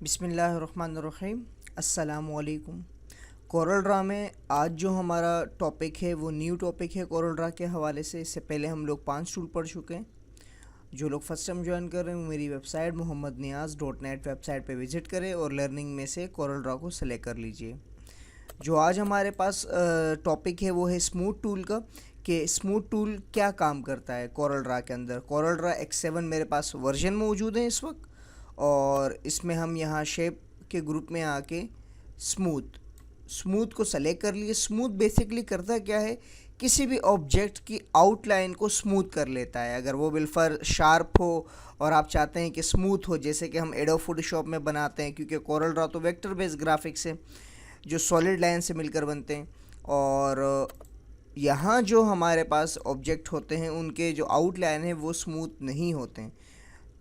बिस्मिल्लाहिर्रहमानिर्रहीम। अस्सलामुअलैकुम। Corel Draw में आज जो हमारा टॉपिक है वो न्यू टॉपिक है कोरल ड्रा के हवाले से। इससे पहले हम लोग 5 टूल पढ़ चुके हैं। जो लोग फर्स्ट टाइम ज्वाइन कर रहे हैं वो मेरी वेबसाइट mohammadniyaz.net वेबसाइट पे विज़िट करें और लर्निंग में से कोरल ड्रा को सेलेक्ट कर लीजिए। जो आज हमारे पास टॉपिक है वो है स्मूथ टूल का, कि स्मूथ टूल क्या काम करता है कोरल ड्रा के अंदर। कोरल ड्रा X7 मेरे पास वर्जन मौजूद है इस वक्त, और इसमें हम यहाँ शेप के ग्रुप में आके स्मूथ को सेलेक्ट कर लिए। स्मूथ बेसिकली करता क्या है, किसी भी ऑब्जेक्ट की आउटलाइन को स्मूथ कर लेता है। अगर वो बिल्कुल शार्प हो और आप चाहते हैं कि स्मूथ हो, जैसे कि हम एडोब फोटोशॉप में बनाते हैं, क्योंकि कोरल ड्रा तो वेक्टर बेस्ड ग्राफिक्स है जो सॉलिड लाइन से मिलकर बनते हैं। और यहाँ जो हमारे पास ऑब्जेक्ट होते हैं उनके जो आउटलाइन है वो स्मूथ नहीं होते हैं।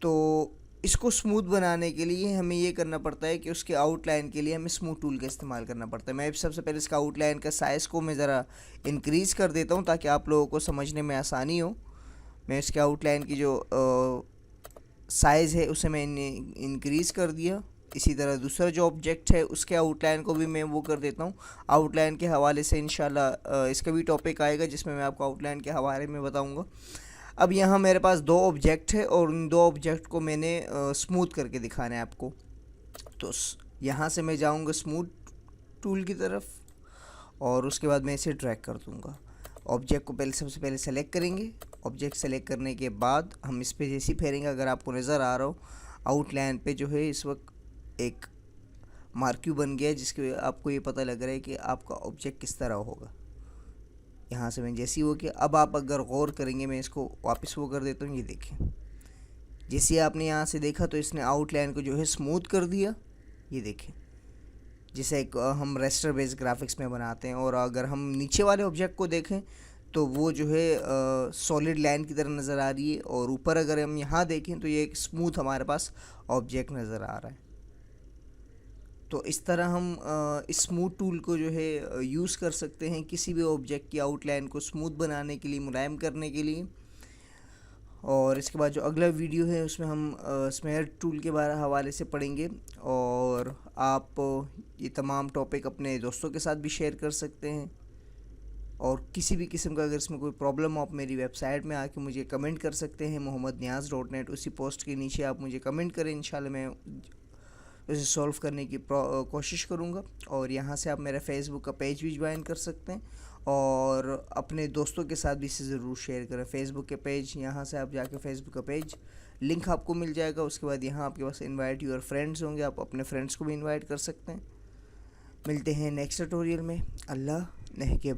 तो इसको स्मूथ बनाने के लिए हमें ये करना पड़ता है कि उसके आउटलाइन के लिए हमें स्मूथ टूल का इस्तेमाल करना पड़ता है। मैं सबसे पहले इसका आउटलाइन का साइज़ को मैं ज़रा इंक्रीज़ कर देता हूँ ताकि आप लोगों को समझने में आसानी हो। मैं इसके आउटलाइन की जो साइज़ है उसे मैंने इंक्रीज़ कर दिया। इसी तरह दूसरा जो ऑब्जेक्ट है उसके आउटलाइन को भी मैं वो कर देता हूँ। आउटलाइन के हवाले से इंशाल्लाह इसका भी टॉपिक आएगा जिसमें मैं आपको आउटलाइन के हवाले में बताऊँगा। अब यहाँ मेरे पास 2 ऑब्जेक्ट है और उन 2 ऑब्जेक्ट को मैंने स्मूथ करके दिखाना है आपको। तो यहाँ से मैं जाऊँगा स्मूथ टूल की तरफ और उसके बाद मैं इसे ड्रैग कर दूँगा। ऑब्जेक्ट को सबसे पहले सेलेक्ट करेंगे। ऑब्जेक्ट सेलेक्ट करने के बाद हम इस पर जैसे ही फेरेंगे, अगर आपको नज़र आ रहा हो आउटलाइन पे जो है इस वक्त एक मार्क्यू बन गया है, जिसके आपको ये पता लग रहा है कि आपका ऑब्जेक्ट किस तरह होगा। यहाँ से मैं जैसे ही वो किया, अब आप अगर गौर करेंगे, मैं इसको वापस वो कर देता हूँ। ये देखें, जैसे आपने यहाँ से देखा तो इसने आउटलाइन को जो है स्मूथ कर दिया। ये देखें, जैसे एक हम रेस्टर बेस्ड ग्राफिक्स में बनाते हैं। और अगर हम नीचे वाले ऑब्जेक्ट को देखें तो वो जो है सॉलिड लाइन की तरह नज़र आ रही है, और ऊपर अगर हम यहाँ देखें तो ये एक स्मूथ हमारे पास ऑब्जेक्ट नज़र आ रहा है। तो इस तरह हम स्मूथ टूल को जो है यूज़ कर सकते हैं किसी भी ऑब्जेक्ट की आउटलाइन को स्मूथ बनाने के लिए, मुलायम करने के लिए। और इसके बाद जो अगला वीडियो है उसमें हम स्मेयर टूल के हवाले से पढ़ेंगे, और आप ये तमाम टॉपिक अपने दोस्तों के साथ भी शेयर कर सकते हैं। और किसी भी किस्म का अगर इसमें कोई प्रॉब्लम हो, आप मेरी वेबसाइट में आके मुझे कमेंट कर सकते हैं mohammadniyaz.net। उसी पोस्ट के नीचे आप मुझे कमेंट करें, इंशाल्लाह मैं उसे सॉल्व करने की कोशिश करूँगा। और यहाँ से आप मेरा फेसबुक का पेज भी ज्वाइन कर सकते हैं और अपने दोस्तों के साथ भी इसे ज़रूर शेयर करें। फेसबुक के पेज, यहाँ से आप जाके फेसबुक का पेज लिंक आपको मिल जाएगा। उसके बाद यहाँ आपके पास इनवाइट योर फ्रेंड्स होंगे, आप अपने फ्रेंड्स को भी इनवाइट कर सकते हैं। मिलते हैं नेक्स्ट ट्यूटोरियल में। अल्लाह ने के